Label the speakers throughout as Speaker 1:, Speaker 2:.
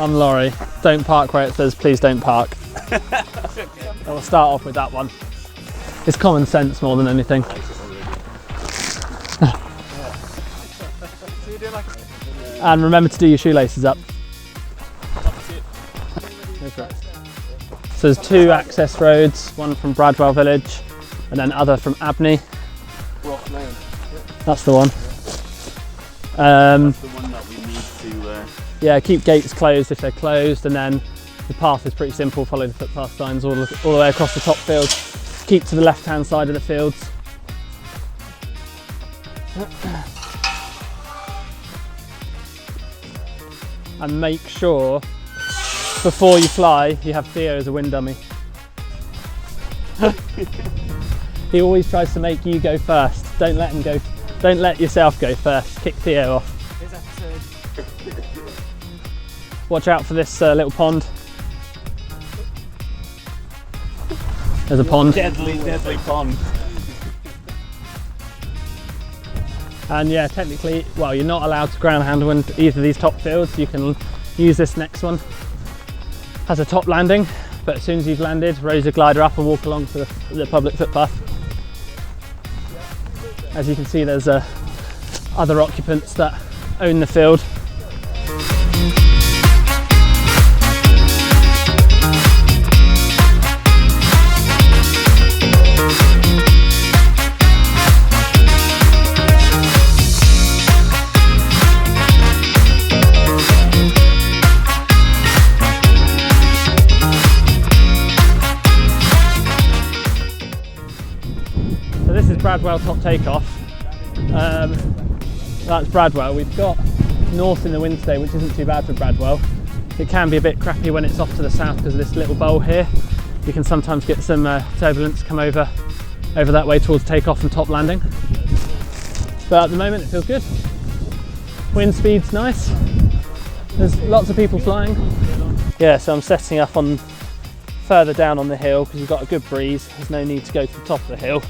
Speaker 1: I'm Lawrie. Don't park where it says please don't park. I'll start off with that one. It's common sense more than anything. And remember to do your shoelaces up. So there's two access roads, one from Bradwell village and then other from Abney. That's the one.
Speaker 2: That's the one that we need to...
Speaker 1: Yeah, keep gates closed if they're closed, and then the path is pretty simple. Follow the footpath signs all the way across the top field. Keep to the left-hand side of the fields. And make sure before you fly you have Theo as a wind dummy. He always tries to make you go first. Don't let him go. Don't let yourself go first. Kick Theo off. Watch out for this little pond. There's a pond.
Speaker 2: Deadly pond.
Speaker 1: And yeah, technically, well, you're not allowed to ground handle in either of these top fields. You can use this next one as a top landing, but as soon as you've landed, raise your glider up and walk along to the public footpath. As you can see, there's other occupants that own the field. Bradwell top takeoff. That's Bradwell. We've got north in the wind today, which isn't too bad for Bradwell. It can be a bit crappy when it's off to the south because of this little bowl here. You can sometimes get some turbulence come over that way towards takeoff and top landing. But at the moment it feels good. Wind speed's nice. There's lots of people flying. Yeah, so I'm setting up on further down on the hill because you've got a good breeze. There's no need to go to the top of the hill,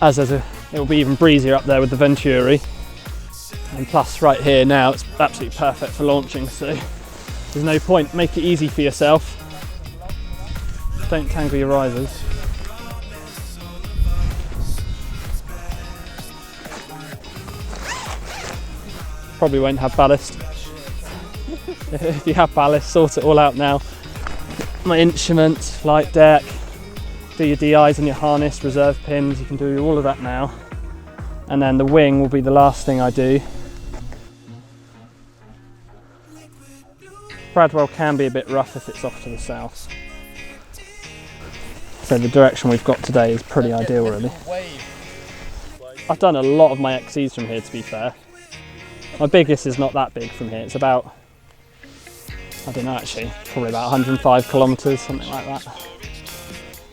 Speaker 1: as it'll be even breezier up there with the Venturi. And plus right here now it's absolutely perfect for launching, so there's no point. Make it easy for yourself. Don't tangle your risers. Probably won't have ballast. If you have ballast, sort it all out now. My instruments, flight deck, do your DIs and your harness, reserve pins, you can do all of that now. And then the wing will be the last thing I do. Bradwell can be a bit rough if it's off to the south. So the direction we've got today is pretty ideal really. I've done a lot of my XCs from here, to be fair. My biggest is not that big from here, it's about, I don't know actually, probably about 105 kilometres, something like that.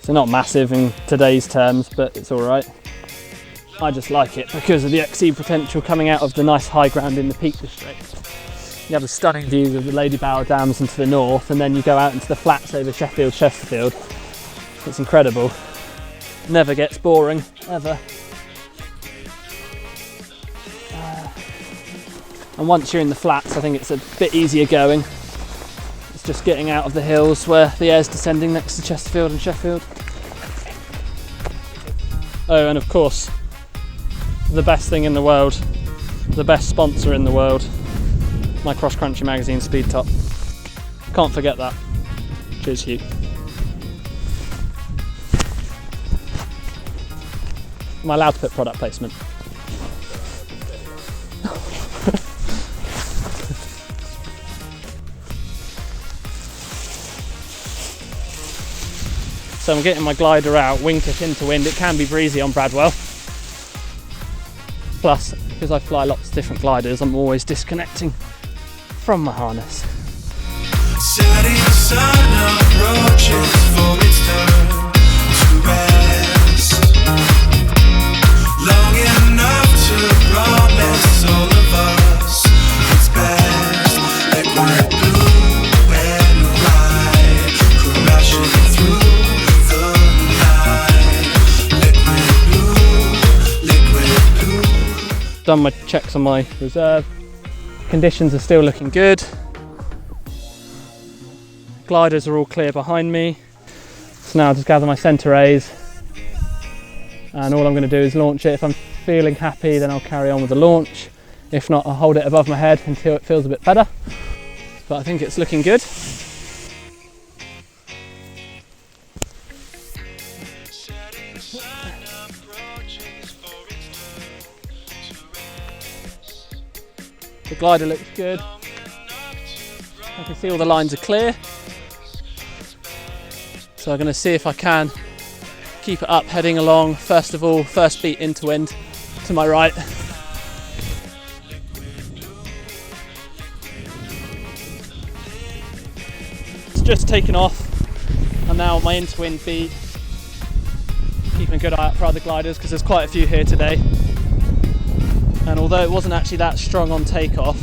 Speaker 1: So not massive in today's terms, but it's all right. I just like it because of the XC potential coming out of the nice high ground in the Peak District. You have a stunning view of the Lady Bower Dams into the north, and then you go out into the flats over Sheffield, Chesterfield. It's incredible. Never gets boring, ever. And once you're in the flats, I think it's a bit easier going. It's just getting out of the hills where the air's descending next to Chesterfield and Sheffield. Oh, and of course, the best thing in the world, the best sponsor in the world, my Cross Country magazine Speed Top. Can't forget that. Cheers, Hugh. Am I allowed to put product placement? So I'm getting my glider out, wingtip into wind. It can be breezy on Bradwell. Plus, because I fly lots of different gliders, I'm always disconnecting from my harness. Setting sun approaches for its turn to rest. Long enough to promise all of us its best. Liquid blue and white, crashing through the night. Liquid blue. Done my checks on my reserve. Conditions are still looking good. gliders are all clear behind me. So now I'll just gather my centre A's, and all I'm going to do is launch it. If I'm feeling happy, then I'll carry on with the launch. If not, I'll hold it above my head until it feels a bit better. But I think it's looking good. The glider looks good. I can see all the lines are clear. So I'm going to see if I can keep it up, heading along. First of all, first beat into wind to my right. It's just taken off. I'm now at my into wind beat. Keeping a good eye out for other gliders because there's quite a few here today. And although it wasn't actually that strong on takeoff,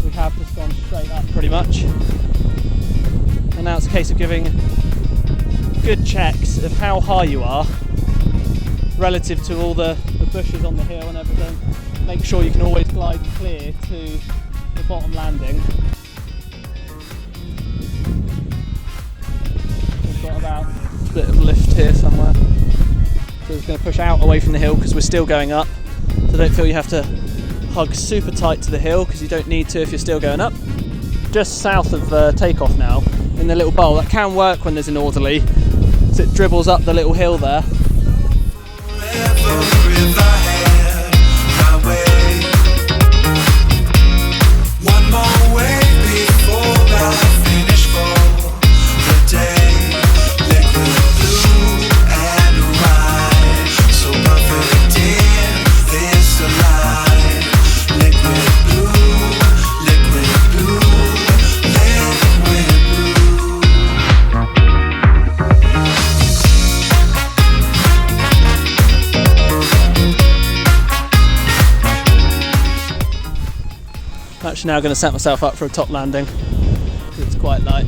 Speaker 1: we have just gone straight up pretty much. And now it's a case of giving good checks of how high you are relative to all the bushes on the hill and everything. Make sure you can always glide clear to the bottom landing. We've got about a bit of lift here somewhere. So it's going to push out away from the hill because we're still going up. So don't feel you have to hug super tight to the hill because you don't need to if you're still going up. Just south of takeoff now, in the little bowl. That can work when there's a northerly, so it dribbles up the little hill there. Actually now going to set myself up for a top landing because it's quite light.